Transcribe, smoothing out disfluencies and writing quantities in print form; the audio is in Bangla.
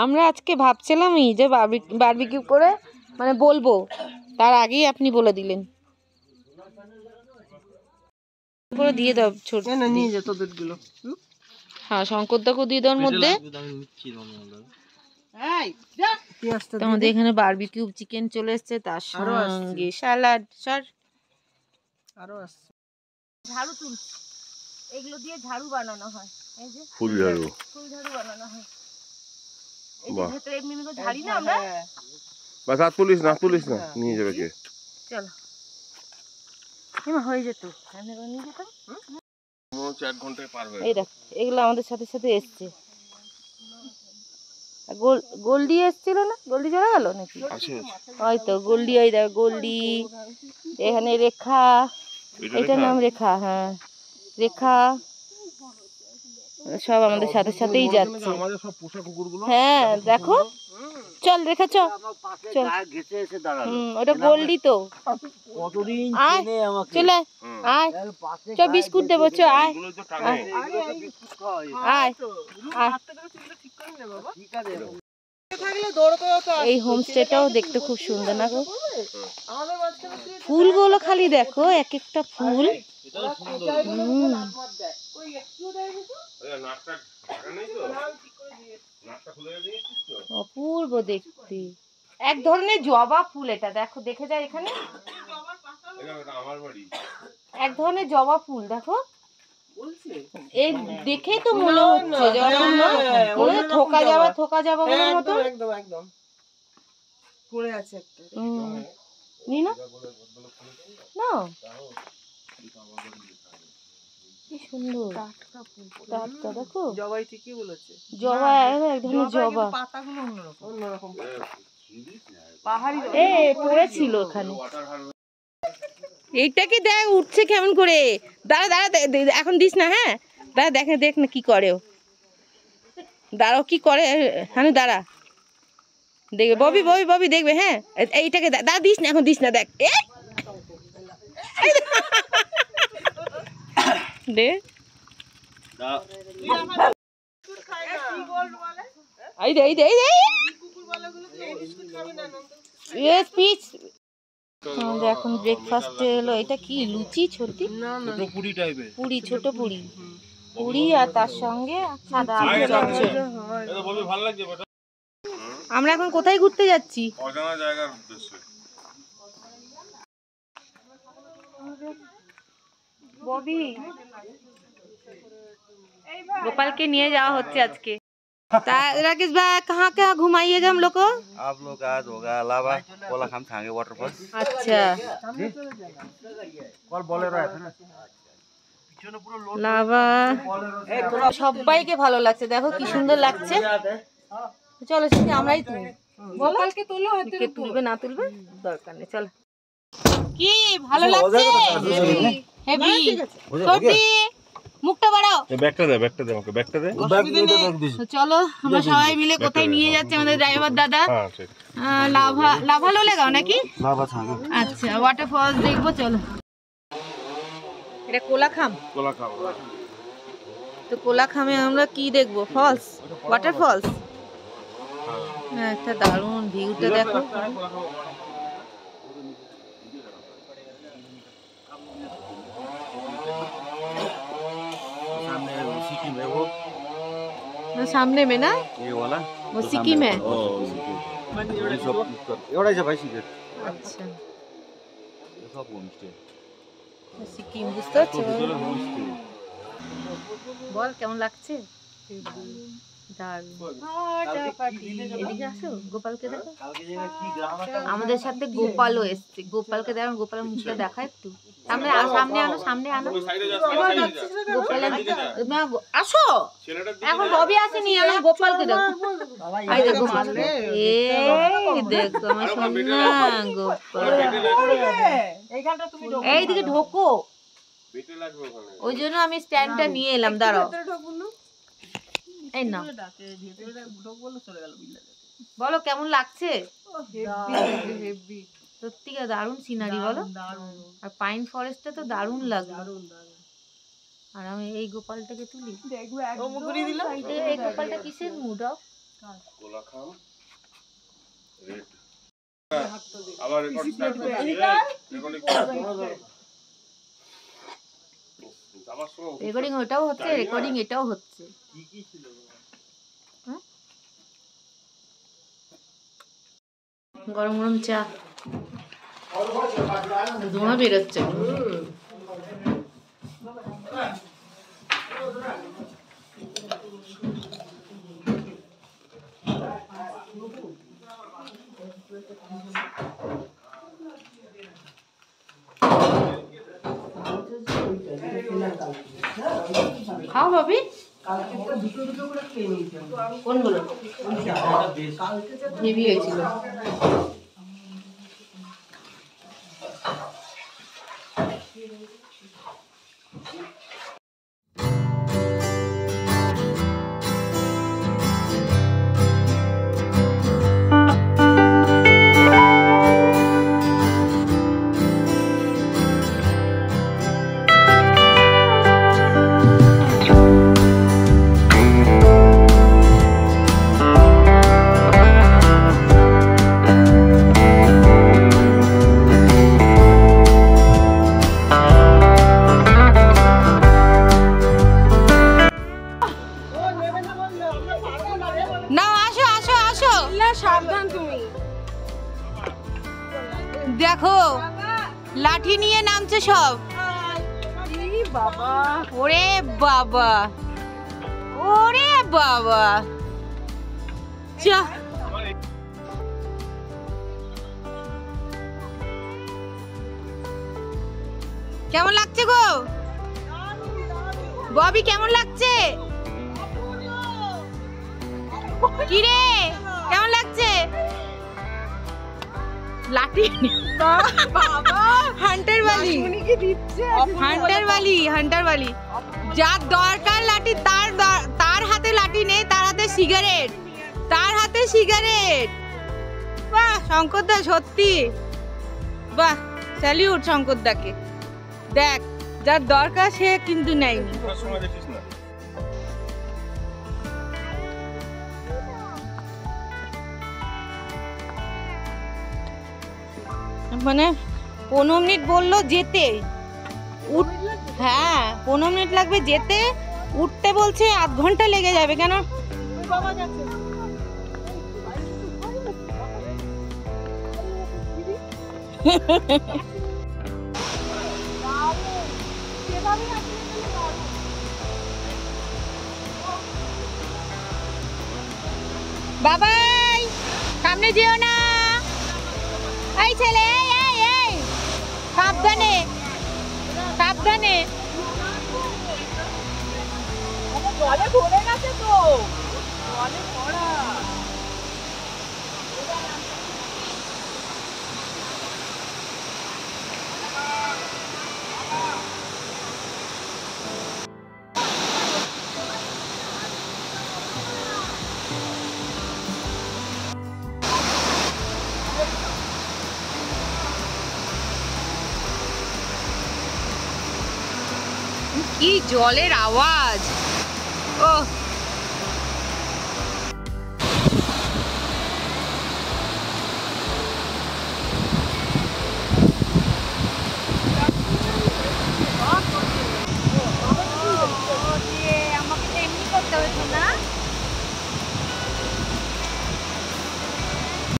আমরা আজকে ভাবছিলামই যে বারবিকিউ করে মানে বলবো, তার আগেই আপনি বলে দিলেন। করে দিয়ে দাও, ছোট না নিয়ে যা তোদের গুলো। হ্যাঁ, শঙ্করদাকে দিয়ে দেওয়ার মধ্যে আমাদের এখানে বারবিকিউ চিকেন চলে এসছে, তার সঙ্গে স্যালাড। স্যার আরো আসছে। ঝাড়ু তুলছি, এগুলো দিয়ে ঝাড়ু বানানো হয়। এই যে ফুল ঝাড়ু বানানো হয়। এই যে ভেতরে এমনি এমনি ঝাড়ি না আমরা। বাস হাত তুলিস না, নিয়ে যাবে কে? চলো এমা হয়ে যেত, আমি নিয়ে যেতাম। 4 ঘন্টায় পার হয়ে। এই দেখ, এগুলো আমাদের সাথে সাথে এসছে। গোল্ডি এসছিল না? গোল্ডি চলে গেল নাকি? হয়তো গোল্ডি। ওই দেখ গোল্ডি, এখানে রেখা, এটার নাম রেখা। হ্যাঁ রেখা, সব আমাদের সাথে সাথেই যাচ্ছে। হ্যাঁ দেখো, চল রেখা চল চল। ওটা গোল্ডি তো। আয় চলে আয়, চ বিস্কুট দেবো, চ আয় আয় আয়। এই হোমস্টেটাও দেখতে খুব সুন্দর না গো? ফুলগুলো খালি দেখো, এক একটা ফুল। অপূর্ব দেখতে, এক ধরনের জবা ফুল। এটা দেখো, দেখে যায় এখানে এক ধরনের জবা ফুল। দেখো এই দেখেই তো মনে হচ্ছে থোকা যাবা মতো। একদম একদম পড়ে আছে একটা। নি না না, কি সুন্দর টাটকা। দেখো জবাই, ঠিকই বলেছে, জবা এক ধরনের জবা। পাতাগুলো অন্যরকম পাহাড়ি পড়েছিল ওখানে। এইটাকে দেখ উঠছে কেমন করে। দাঁড়া দাঁড়া, এখন দিস না। হ্যাঁ দাঁড়া, দেখ না কি করে ও। দাঁড়াও কি করে। হ্যাঁ দাঁড়া, দেখবে ববি দেখবে। হ্যাঁ এইটাকে দাঁড়া, দিস না এখন, দিস না। দেখ দে এখন ব্রেকফাস্ট এলো। এটা কি লুচি? ছোটি পুরি, ছোট পুরি, পুরি আর তার সঙ্গে সাদা আলু চচ্চড়ি। আমরা এখন কোথায় ঘুরতে যাচ্ছি? অজানা জায়গার উদ্দেশ্যে। ববি, গোপালকে নিয়ে যাওয়া হচ্ছে আজকে। राकेश भाई कहाँ कहाँ घुमाइएगा हम लोग को? आप लोग आज होगा लावा कोलाखाम छांगे वाटरफॉल। अच्छा লাভা, সবাইকে ভালো লাগছে। দেখো কি সুন্দর লাগছে। চলো সেটা আমরাই তুলি। গোপালকে তোলো, কে তুলবে না তুলবে দরকার নেই। চলো, কি ভালো লাগছে? Heavy heavy. মুখটা বাড়াও। ব্যাগটা দে আমাকে, ব্যাগটা দে। চলো আমরা সবাই মিলে কোথায় নিয়ে যাচ্ছে আমাদের ড্রাইভার দাদা? লাভা লোলেগাঁও নাকি? আচ্ছা, ওয়াটারফলস দেখবো। চলো, এটা কোলাখাম। তো কোলাখামে আমরা কি দেখবো? Falls, waterfalls. হ্যাঁ, একটা দারুণ ভিউটা দেখো। सामने में ना ये वाला वो सिक्किम है। अच्छा सब होमस्टे सिक्किम বুঝতে পারছো? বল কেমন লাগছে? এদিকে আসো, গোপালকে দেখো। আমাদের সাথে গোপালও এসছে। গোপালকে দেখো, গোপালের মুখটা দেখা একটু। সামনে আনো, সামনে আনো। আসো, এখন ববি আসেনি, আমার গোপালকে দেখো। এই দেখো গোপাল, এই দেখো আমার সোনা গোপাল। এইদিকে ঢোকো, ওই জন্য আমি স্ট্যান্ডটা নিয়ে এলাম। দাঁড়াও, এই না বলো কেমন লাগছে? সত্যিকার দারুণ সিনারি বলো। আর পাইন ফরেস্টটা তো দারুণ লাগলো। আর আমি এই গোপালটাকে তুলি, এই গোপালটা কিসের মুড অফ? কোলাখাম রেড আবার রেকর্ড স্টার্ট করছি রেকর্ডিং ওটাও হচ্ছে, রেকর্ডিং এটাও হচ্ছে। গরম গরম চা, ধোঁয়া বেরোচ্ছে। খাও ভাবি, কোনগুলো হেভি হয়েছিল? দেখো লাঠি নিয়ে নামছে সব। ওরে বাবা, ওরে বাবা, কেমন লাগছে গো ববি? কেমন লাগছে? কি রে কেমন লাগছে? লাঠি হান্টার বালি যার দরকার লাঠি, তার হাতে লাঠি নেই, তার হাতে সিগারেট, বাহ শঙ্করদা, সত্যি বাহ, স্যালিউট শঙ্করদাকে। দেখ যার দরকার সে কিন্তু নেয়নি। মানে 15 মিনিট বললো যেতে, হ্যাঁ 15 মিনিট লাগবে যেতে, উঠতে বলছে আধ ঘন্টা লেগে যাবে। কেন? বাবাই সামনে যেও না, এই ছেলে, এই সাবধানে সাবধানে। জলে ভরে গেছে তো, জলে ভরা। কি জলের আওয়াজ! ও